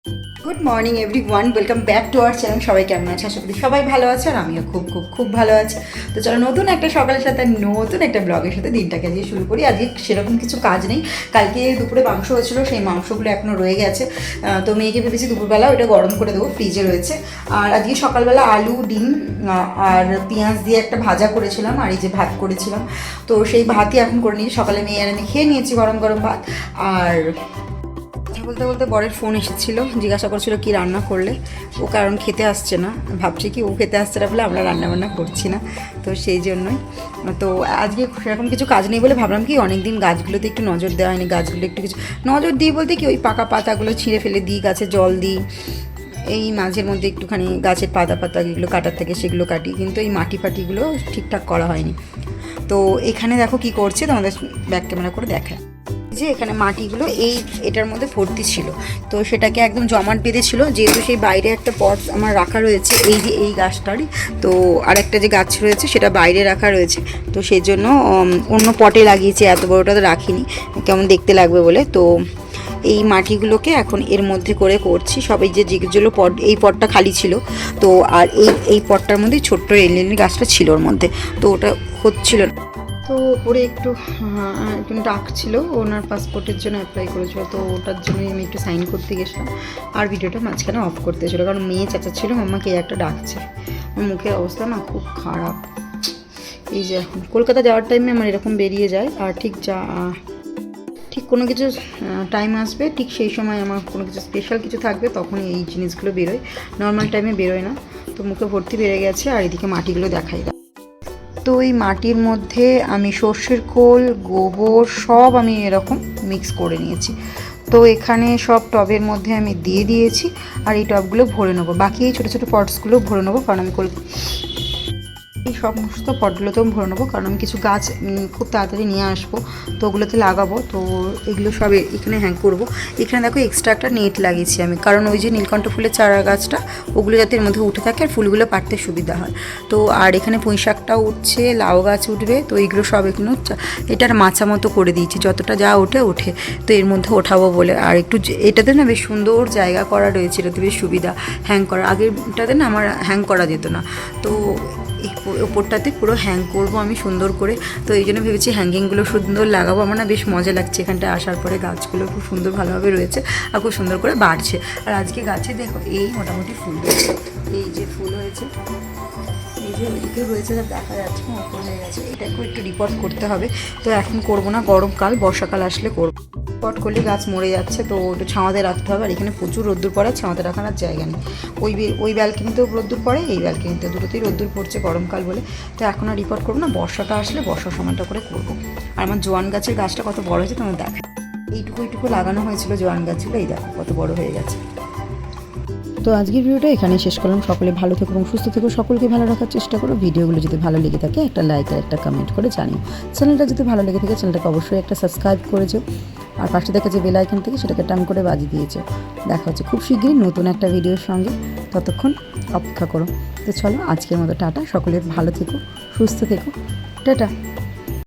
Good morning everyone, welcome back to our channel. সবাই কেমন আছে? আশা করি সবাই ভালো আছে আর আমিও খুব খুব খুব ভালো আছি। তো চলো নতুন একটা সকালের সাথে নতুন একটা ব্লগের সাথে দিনটাকে আজকে শুরু করি। আজকে সেরকম কিছু কাজ নেই। কালকে দুপুরে মাংস হয়েছিল, সেই মাংসগুলো এখনও রয়ে গেছে। তো মেয়েকে ভেবেছি দুপুরবেলা ওটা গরম করে দেবো, ফ্রিজে রয়েছে। আর আজকে সকালবেলা আলু, ডিম আর পেঁয়াজ দিয়ে একটা ভাজা করেছিলাম, আর এই যে ভাত করেছিলাম। তো সেই ভাতই এখন করে নিয়েছি। সকালে মেয়ে আর আমি খেয়ে নিয়েছি গরম গরম ভাত। আর কথা বলতে বলতে বরের ফোন এসেছিল, জিজ্ঞাসা করছিল কি রান্না করলে। ও কারণ খেতে আসছে না, ভাবছি কি ও খেতে আসছে না বলে আমরা রান্নাবান্না করছি না, তো সেই জন্যই। তো আজকে সেরকম কিছু কাজ নেই বলে ভাবলাম কি অনেকদিন গাছগুলোতে একটু নজর দেওয়া হয়নি, গাছগুলো একটু কিছু নজর দিই বলতে কি ওই পাকা পাতাগুলো ছিঁড়ে ফেলে দিই, গাছে জল দিই। এই মাঝের মধ্যে একটুখানি গাছের পাতা যেগুলো কাটার থাকে সেগুলো কাটি, কিন্তু এই মাটি ফাটিগুলো ঠিকঠাক করা হয়নি। তো এখানে দেখো কি করছে, তোমাদের ব্যাক ক্যামেরা করে দেখায় যে এখানে মাটিগুলো এটার মধ্যে ভর্তি ছিল। তো সেটাকে একদম জমাট বেঁধেছিল, যেহেতু সেই বাইরে একটা পট আমার রাখা রয়েছে এই যে এই গাছটারই। তো আরেকটা যে গাছ রয়েছে সেটা বাইরে রাখা রয়েছে, তো সেই জন্য অন্য পটে লাগিয়েছি, এত বড়োটা তো রাখিনি, কেমন দেখতে লাগবে বলে। তো এই মাটিগুলোকে এখন এর মধ্যে করে করছি সবাই, যে যেগুলো পট, এই পটটা খালি ছিল তো, আর এই পটটার মধ্যে ছোট্ট এলিয়েন গাছটা ছিল ওর মধ্যে, তো ওটা হচ্ছিল না। তো ওপরে একটু একজন ডাকছিল, ওনার পাসপোর্টের জন্য অ্যাপ্লাই করেছিল, তো ওটার জন্যই আমি একটু সাইন করতে গেছিলাম। আর ভিডিওটা মাঝখানে অফ করতে ছিল, কারণ মেয়ে চাচাচ্ছিল মাম্মাকে একটা ডাকছে। আমার মুখের অবস্থা না খুব খারাপ। এই যে এখন কলকাতা যাওয়ার টাইমে আমার এরকম বেরিয়ে যায়, আর ঠিক কোনো কিছু টাইম আসবে, ঠিক সেই সময় আমার কোনো কিছু স্পেশাল কিছু থাকবে, তখনই এই জিনিসগুলো বেরোয়, নর্মাল টাইমে বেরোয় না। তো মুখে ভর্তি বেড়ে গেছে, আর এদিকে মাটিগুলো দেখাই। তো এই মাটির মধ্যে আমি সর্ষের খোল, গোবর সব আমি এরকম মিক্স করে নিয়েছি। তো এখানে সব টবের মধ্যে আমি দিয়ে দিয়েছি, আর এই টবগুলো ভরে নেবো, বাকি এই ছোটো ছোটো পটসগুলো ভরে নেবো, কারণ আমি এই সমস্ত পটগুলোতেও ভরে নেবো, কারণ আমি কিছু গাছ খুব তাড়াতাড়ি নিয়ে আসবো, তো ওগুলোতে লাগাবো। তো এগুলো সব এখানে হ্যাং করবো। এখানে দেখো এক্সট্রা একটা নেট লাগিয়েছি আমি, কারণ ওই যে নীলকণ্ঠ ফুলের চারা গাছটা, ওগুলো যাতে এর মধ্যে উঠে থাকে আর ফুলগুলো পাড়তে সুবিধা হয়। তো আর এখানে পুঁই শাকটাও উঠছে, লাউ গাছ উঠবে, তো এইগুলো সব এখানে এটার মাচা মতো করে দিয়েছি, যতটা যা ওঠে তো এর মধ্যে ওঠাবো বলে। আর একটু এটাতে না বেশ সুন্দর জায়গা করা রয়েছে, এটাতে বেশ সুবিধা হ্যাং করা। আগেরটাতে না আমার হ্যাং করা যেত না, তো এই ওপরটাতে পুরো হ্যাং করবো আমি সুন্দর করে। তো এই জন্য ভেবেছি হ্যাঙ্গিংগুলো সুন্দর লাগাবো। আমার না বেশ মজা লাগছে এখানটায় আসার পরে, গাছগুলো খুব সুন্দর ভালোভাবে রয়েছে আর খুব সুন্দর করে বাড়ছে। আর আজকে গাছে দেখো এই মোটামুটি ফুল হয়েছে, এই যে ফুল হয়েছে, এই যে ওইদিকে রয়েছে, যা দেখা যাচ্ছে ওপর হয়ে গেছে। এটাকেও একটু রিপোর্ট করতে হবে, তো এখন করবো না, গরমকাল বর্ষাকাল আসলে করবো। রিপোর্ট করলে গাছ মরে যাচ্ছে, তো ওটা ছাওয়াতে রাখতে হবে। আর এখানে প্রচুর রোদ্দুর পড়ে, ছাওয়াতে রাখার জায়গা নেই। ওই ব্যালকনিতেও রোদ্দুর পড়ে, এই ব্যালকনিতে, দুটোতেই রোদ্দুর পড়ছে গরমকাল বলে। তো এখন আর রিপোর্ট করবো না, বর্ষাটা আসলে বর্ষার সময়টা করে করবো। আর আমার জোয়ান গাছের গাছটা কত বড় হয়েছে তোমার দেখা, এইটুকু লাগানো হয়েছিল জোয়ান গাছগুলো, এই দেখো কত বড় হয়ে গেছে। তো আজকের ভিডিওটা এখানেই শেষ করলাম। সকলে ভালো থেকো এবং সুস্থ থেকো, সকলকে ভালো রাখার চেষ্টা করো। ভিডিওগুলো যদি ভালো লেগে থাকে একটা লাইক আর একটা কমেন্ট করে জানিও। চ্যানেলটা যদি ভালো লেগে থাকে চ্যানেলটাকে অবশ্যই একটা সাবস্ক্রাইব করেছো, আর পাশে দেখা যে বেল আইকন থেকে সেটাকে টান করে বাজিয়ে দিয়েছো। দেখা হচ্ছে খুব শীঘ্রই নতুন একটা ভিডিওর সঙ্গে, ততক্ষণ অপেক্ষা করো। তো চলো আজকের মতো টাটা, সকলে ভালো থেকো, সুস্থ থেকো, টাটা।